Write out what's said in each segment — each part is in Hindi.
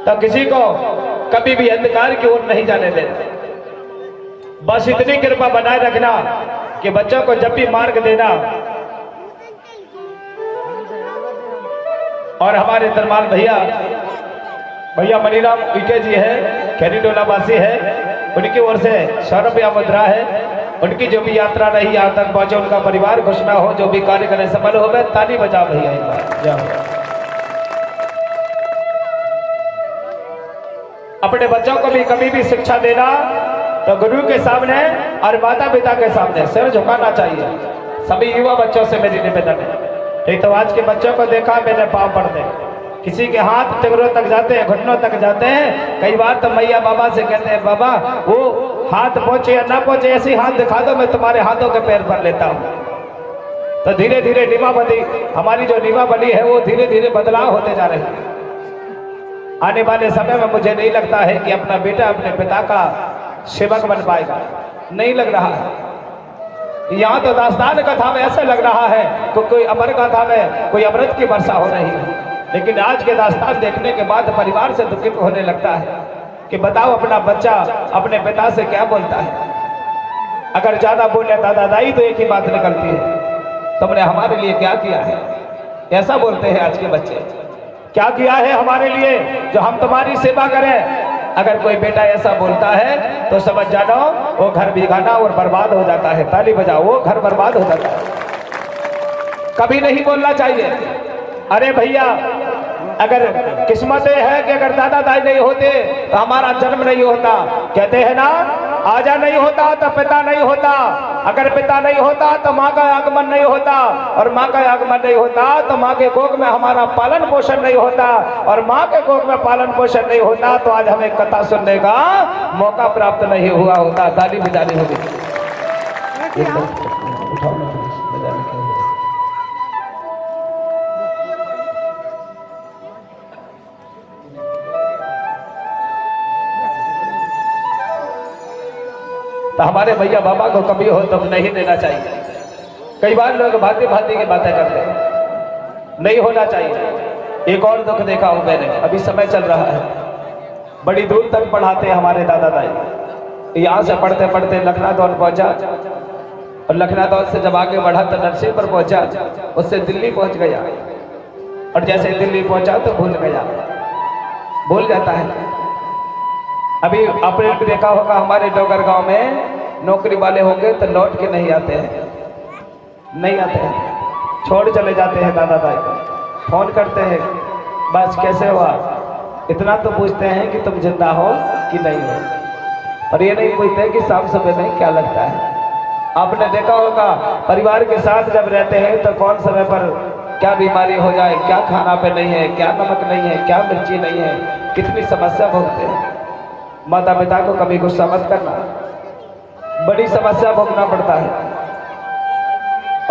तो किसी को कभी भी अंधकार की ओर नहीं जाने देना। बस इतनी कृपा बनाए रखना कि बच्चों को जब भी मार्ग देना। और हमारे दरबार भैया मनीराम उइके जी है, खेरीडोला वासी है, उनकी ओर से 100 रुपया मुद्रा है। उनकी जो भी यात्रा रही यहाँ तक पहुंचे, उनका परिवार घोषणा हो, जो भी कार्य करें सफल हो गए। ताली बजा भैया एक बार जाओ। अपने बच्चों को भी कभी भी शिक्षा देना तो गुरु के सामने और माता पिता के सामने सिर झुकाना चाहिए। सभी युवा बच्चों से मेरी निवेदन है। ठीक, तो आज के बच्चों को देखा मैंने पाँव पड़ते, किसी के हाथ टिगरों तक जाते हैं, घुटनों तक जाते हैं। कई बार तो मैया बाबा से कहते हैं, बाबा वो हाथ पहुंचे या ना पहुंचे, ऐसी हाथ दिखा दो, मैं तुम्हारे हाथों के पैर पर लेता हूँ। तो धीरे धीरे नियमावली, हमारी जो नियमावली है वो धीरे धीरे बदलाव होते जा रहे हैं। आने वाले समय में मुझे नहीं लगता है कि अपना बेटा अपने पिता का सेवक बन पाएगा, नहीं लग रहा है। यहाँ तो दास्तान कथा में ऐसा लग रहा है कि कोई अमर कथा में कोई अमृत की वर्षा हो रही है। लेकिन आज के दास्तान देखने के बाद परिवार से दुखित होने लगता है कि बताओ अपना बच्चा अपने पिता से क्या बोलता है। अगर ज्यादा बोले दादा दाई तो एक ही बात निकलती है, तुमने हमारे लिए क्या किया है, ऐसा बोलते हैं आज के बच्चे। क्या किया है हमारे लिए जो हम तुम्हारी सेवा करें। अगर कोई बेटा ऐसा बोलता है तो समझ जानो वो घर बिगाना और बर्बाद हो जाता है। ताली बजाओ, वो घर बर्बाद हो जाता है। कभी नहीं बोलना चाहिए। अरे भैया, अगर किस्मत है कि अगर दादा दाई नहीं होते तो हमारा जन्म नहीं होता। कहते हैं ना, आजा नहीं होता तो पिता नहीं होता, अगर पिता नहीं होता तो माँ का आगमन नहीं होता, और माँ का आगमन नहीं होता तो माँ के कोख में हमारा पालन पोषण नहीं होता, और माँ के कोख में पालन पोषण नहीं होता तो आज हमें कथा सुनने का मौका प्राप्त नहीं हुआ होता। ताली बजानी होगी। तो हमारे भैया बाबा को कभी हो तो नहीं देना चाहिए। कई बार लोग भांति भांति की बातें करते हैं, नहीं होना चाहिए। एक और दुख देखा हूं मैंने, अभी समय चल रहा है, बड़ी दूर तक पढ़ाते हैं हमारे दादा दाई। यहाँ से पढ़ते पढ़ते लखनादौन पहुंचा, और लखनादौन से जब आगे बढ़ा तो नरसिंहपुर पहुंचा, उससे दिल्ली पहुंच गया, और जैसे दिल्ली पहुंचा तो भूल जाता है। अभी आपने देखा होगा हमारे डोगर गांव में नौकरी वाले होंगे तो लौट के नहीं आते हैं, छोड़ चले जाते हैं दादा दाई को। फोन करते हैं, बस कैसे हुआ, इतना तो पूछते हैं कि तुम जिंदा हो कि नहीं हो, और ये नहीं पूछते कि शाम सुबह में क्या लगता है। आपने देखा होगा परिवार के साथ जब रहते हैं तो कौन समय पर क्या बीमारी हो जाए, क्या खाना पे नहीं है, क्या नमक नहीं है, क्या मिर्ची नहीं है, कितनी समस्या भोगते हैं। माता पिता को कभी गुस्सा मत करना, बड़ी समस्या भोगना पड़ता है,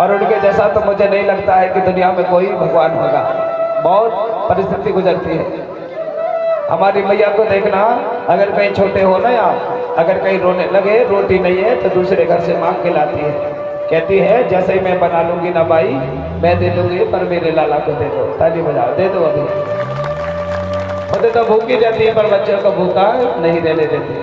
और उनके जैसा तो मुझे नहीं लगता है कि दुनिया में कोई भगवान होगा। बहुत परिस्थिति गुजरती है। हमारी मैया को देखना, अगर कहीं छोटे हो ना या अगर कहीं रोने लगे, रोटी नहीं है तो दूसरे घर से मांग के लाती है। कहती है जैसे ही मैं बना लूंगी ना भाई, मैं दे दूंगी, पर मेरे लाला को दे दो। ताली बजाओ, दे दो। अभी खुद तो भूखी रहती है पर बच्चों को भूखा नहीं रहने देती।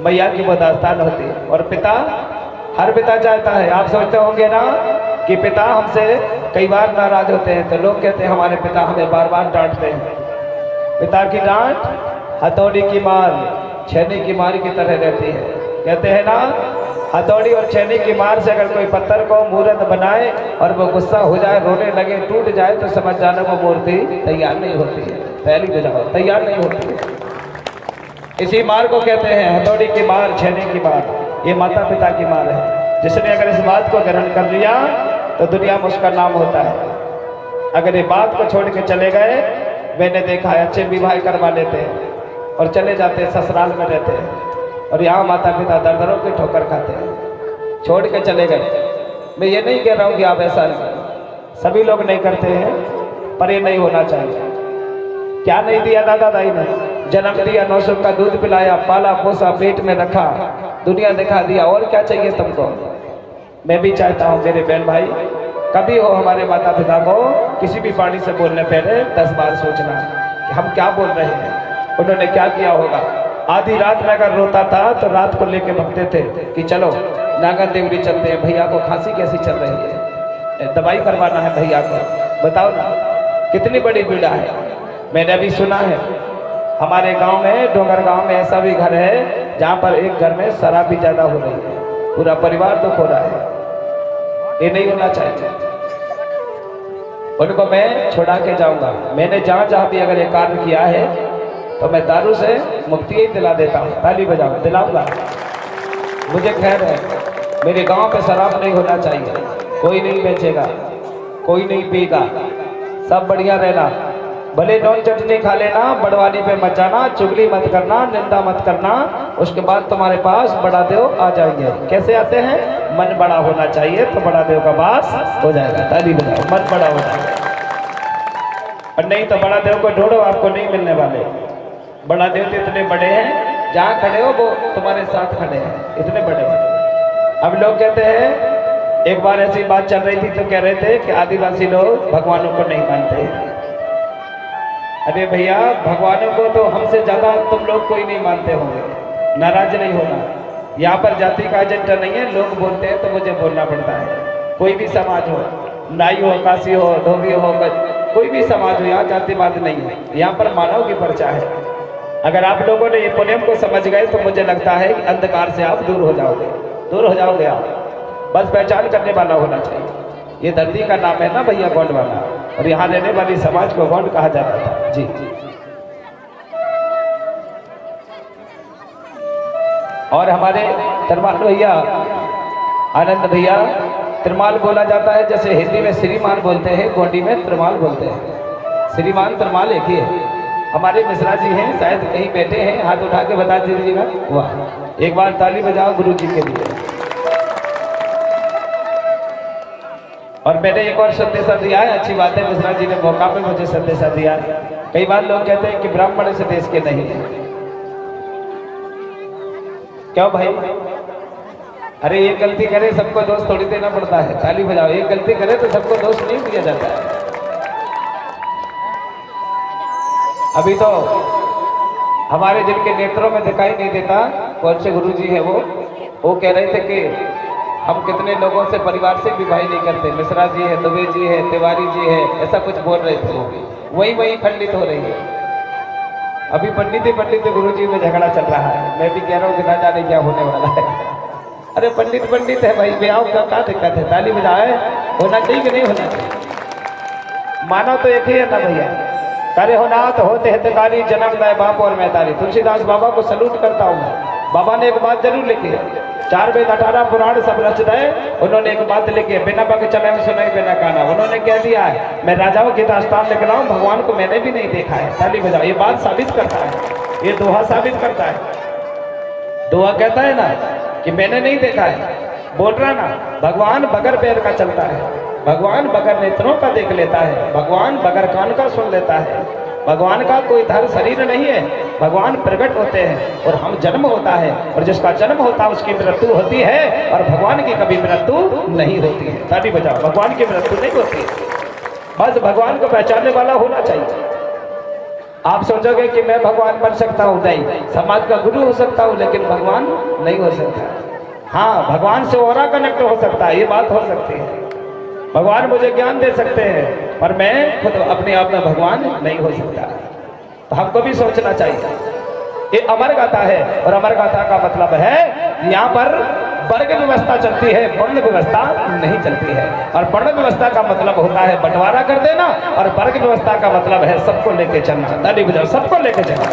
मैया की वो दास्तान होती है। और पिता, हर पिता चाहता है, आप सोचते होंगे ना कि पिता हमसे कई बार नाराज होते हैं, तो लोग कहते हैं हमारे पिता हमें बार बार डांटते हैं। पिता की डांट हथौड़ी की मार, छेनी की मार की तरह रहती है। कहते हैं ना, हथौड़ी और छेनी की मार से अगर कोई पत्थर को मूर्त बनाए और वो गुस्सा हो जाए, रोने लगे, टूट जाए, तो समझ जाना वो मूर्ति तैयार नहीं होती है। पहली बजाओ, तैयार नहीं होती है। इसी मार को कहते हैं हथौड़ी की मार, छेनी की मार। ये माता पिता की मार है। जिसने अगर इस बात को ग्रहण कर लिया तो दुनिया में उसका नाम होता है। अगर ये बात को छोड़ के चले गए, मैंने देखा है अच्छे विवाह करवा लेते हैं और चले जाते हैं, ससुराल में रहते हैं, और यहाँ माता पिता दर दरों की ठोकर खाते हैं, छोड़ के चले गए। मैं ये नहीं कह रहा हूँ कि आप ऐसा नहीं, सभी लोग नहीं करते हैं, पर ये नहीं होना चाहिए। क्या नहीं दिया दादा दाई ने, जन्म दिया, 900 का दूध पिलाया, पाला पोसा, पेट में रखा, दुनिया दिखा दिया, और क्या चाहिए तुमको। मैं भी चाहता हूँ मेरे बहन भाई, कभी हो हमारे माता पिता को किसी भी पानी से बोलने पहले 10 बार सोचना। कि हम क्या बोल रहे हैं, उन्होंने क्या किया होगा। आधी रात में अगर रोता था तो रात को लेके भगते थे कि चलो नागर देवरी चलते हैं, भैया को खांसी कैसी चल रही है, दवाई करवाना है भैया को। बताओ ना कितनी बड़ी पीड़ा है। मैंने अभी सुना है हमारे गांव में, डोंगर गांव में ऐसा भी घर है जहां पर एक घर में शराब भी ज्यादा हो रही है, पूरा परिवार दुख हो रहा है। ये नहीं होना चाहिए। उनको मैं छुड़ा के जाऊंगा। मैंने जहां जहां भी अगर ये कार्य किया है तो मैं दारू से मुक्ति ही दिला देता हूँ। ताली बजाओ, दिलाऊंगा। मुझे खैर है, मेरे गांव पे शराब नहीं होना चाहिए, कोई नहीं बेचेगा, कोई नहीं पिएगा, सब बढ़िया रहना। भले नॉन चटनी खा लेना, बड़वानी पे मत जाना, चुगली मत करना, निंदा मत करना। उसके बाद तुम्हारे पास बड़ा देव आ जाएंगे। कैसे आते हैं? मन बड़ा होना चाहिए तो बड़ा देव का वास हो जाएगा। ताली बजाओ, मन बड़ा हो जाएगा। और नहीं तो बड़ा देव को ढूंढो, आपको नहीं मिलने वाले। बड़ा देव तो इतने बड़े हैं, जहाँ खड़े हो वो तुम्हारे साथ खड़े हैं, इतने बड़े हैं। अब लोग कहते हैं, एक बार ऐसी बात चल रही थी तो कह रहे थे कि आदिवासी लोग भगवानों को नहीं मानते। अरे भैया, भगवानों को तो हमसे ज्यादा तुम लोग कोई नहीं मानते होंगे, नाराज नहीं होना। यहाँ पर जाति का एजेंडा नहीं है, लोग बोलते हैं तो मुझे बोलना पड़ता है। कोई भी समाज हो, नाई हो, काशी हो, धोबी हो, कोई भी समाज हो, यहाँ जातिवाद नहीं है, यहाँ पर मानव की पर्चा है। अगर आप लोगों ने ये पुण्यम को समझ गए तो मुझे लगता है कि अंधकार से आप दूर हो जाओगे, दूर हो जाओगे आप। बस पहचान करने वाला होना चाहिए। ये धरती का नाम है ना भैया, गौंड वाला, और यहाँ रहने वाली समाज को गौंड कहा जाता था। जी और हमारे तिरमाल भैया, आनंद भैया, तिरमाल बोला जाता है जैसे हिंदी में श्रीमान बोलते हैं, गोंडी में तिरमाल बोलते हैं। श्रीमान तिरमाल एक ही है। हमारे मिश्रा जी हैं, शायद कहीं बैठे हैं, हाथ उठा के बता दीजिएगा। वाह, एक बार ताली बजाओ गुरु जी के लिए। और मैंने एक और संदेशा दिया है, अच्छी बात है, मिश्रा जी ने मौका पे मुझे संदेशा दिया है। कई बार लोग कहते हैं कि ब्राह्मण इस देश के नहीं है। क्यों भाई? अरे एक गलती करे सबको दोष थोड़ी देना पड़ता है। ताली बजाओ। एक गलती करे तो सबको दोष नहीं दिया जाता है। अभी तो हमारे जिनके नेत्रों में दिखाई नहीं देता, कौन से गुरु जी है वो कह रहे थे कि हम कितने लोगों से परिवार से भी भाई नहीं करते। मिश्रा जी है, दुबे जी है, तिवारी जी है, ऐसा कुछ बोल रहे थे वो। वही खंडित हो रही है। अभी पंडित गुरु जी में झगड़ा चल रहा है। मैं भी कह रहा हूँ कि ना जाने क्या होने वाला है। अरे पंडित है भाई, ब्याह का क्या दिक्कत है? ताली बजाए, होना चाहिए कि नहीं होना चाहिए? मानो तो एक ही है ना भैया, करे हो ना तो होते हितकारी, जन्म मैं बाप और मैं तारी। तुलसीदास बाबा को सलूट करता हूँ मैं। बाबा ने एक बात जरूर लिखी है, 4 वेद 18 पुराण सब रच दे। उन्होंने एक बात लिखी है, बिना पग चले में सुनाई बिना काना। उन्होंने कह दिया है, मैं राजाओं की दास्तान लिख रहा हूँ, भगवान को मैंने भी नहीं देखा है। ताली बजाओ। ये बात साबित करता है, ये दोहा साबित करता है। दोहा कहता है ना कि मैंने नहीं देखा है, बोल रहा ना, भगवान बगैर पैर का चलता है, भगवान बगैर नेत्रों का देख लेता है, भगवान बगैर कान का सुन लेता है। भगवान का कोई धर शरीर नहीं है, भगवान प्रकट होते हैं और हम जन्म होता है, और जिसका जन्म होता है उसकी मृत्यु होती है, और भगवान की कभी मृत्यु नहीं होती है। ताली बजाओ। भगवान की मृत्यु नहीं होती है। बस भगवान को पहचानने वाला होना चाहिए। आप सोचोगे कि मैं भगवान बन सकता हूँ, नहीं, समाज का गुरु हो सकता हूँ, लेकिन भगवान नहीं हो सकता। हाँ, भगवान से औरा कनेक्ट हो सकता है, ये बात हो सकती है। भगवान मुझे ज्ञान दे सकते हैं, पर मैं खुद अपने आप में भगवान नहीं हो सकता। तो हमको भी सोचना चाहिए। ये अमर गाथा है, और अमर गाथा का मतलब है यहाँ पर वर्ग व्यवस्था चलती है, वर्ण व्यवस्था नहीं चलती है। और वर्ण व्यवस्था का मतलब होता है बंटवारा कर देना, और वर्ग व्यवस्था का मतलब है सबको लेके चलना। ताली बजाओ। सबको लेके चलना।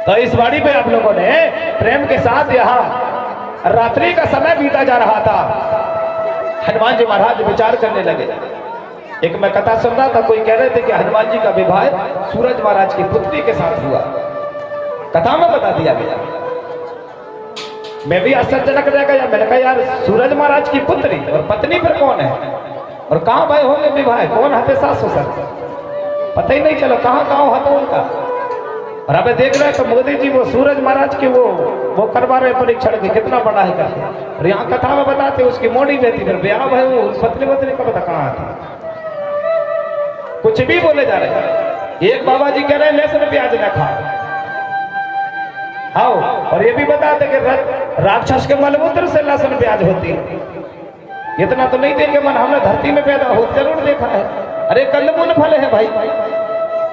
तो इस वाड़ी पे आप लोगों ने प्रेम के साथ, यहाँ रात्रि का समय बीता जा रहा था, हनुमान जी महाराज विचार करने लगे। एक मैं कथा सुन रहा था, कोई कह रहे थे कि हनुमान जी का विवाह सूरज महाराज की पुत्री के साथ हुआ। कथा में बता दिया गया। मैं भी आश्चर्यजनक रह गया। मैंने कहा यार, सूरज महाराज की पुत्री और पत्नी पर कौन है, और कहाँ भाई होंगे विवाह, कौन हाथे सास हो सकता, पता ही नहीं चलो कहाँ हाथ उनका। और अब देख रहे हैं तो मोदी जी वो सूरज महाराज के वो करवा रहे परीक्षण की, कितना बड़ा है करके। और यहाँ कथा में बताते उसकी मोड़ी बेटी, फिर ब्याह भाई वो पत्नी का पता कहाँ था। कुछ भी बोले जा रहे हैं। एक बाबा जी कह रहे हैं लहसुन प्याज न खाओ। आओ, और ये भी बताते कि राक्षस के मलमूत्र से लहसुन प्याज होती है। इतना तो नहीं देखे मन, हमने धरती में पैदा हो जरूर देखा है। अरे कंदमूल फल है भाई,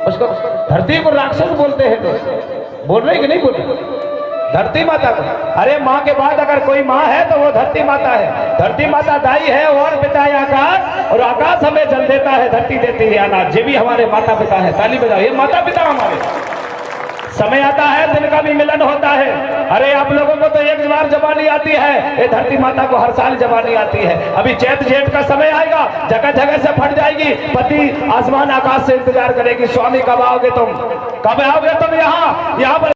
उसको धरती को राक्षस बोलते हैं। तो बोल रहे कि नहीं बोल रहे? धरती माता को, अरे माँ के बाद अगर कोई माँ है तो वो धरती माता है। धरती माता दाई है और पिता है आकाश, और आकाश हमें जल देता है, धरती देती है अनाज। ये भी हमारे माता पिता है। ताली बजाओ, ये माता पिता हमारे। समय आता है दिन का भी मिलन होता है। अरे आप लोगों को तो एक बार जवानी आती है, ये धरती माता को हर साल जवानी आती है। अभी चैत जेठ का समय आएगा, जगह जगह से फट जाएगी। पति आसमान आकाश से इंतजार करेगी, स्वामी कब आओगे तुम, कब आओगे तुम यहाँ पर।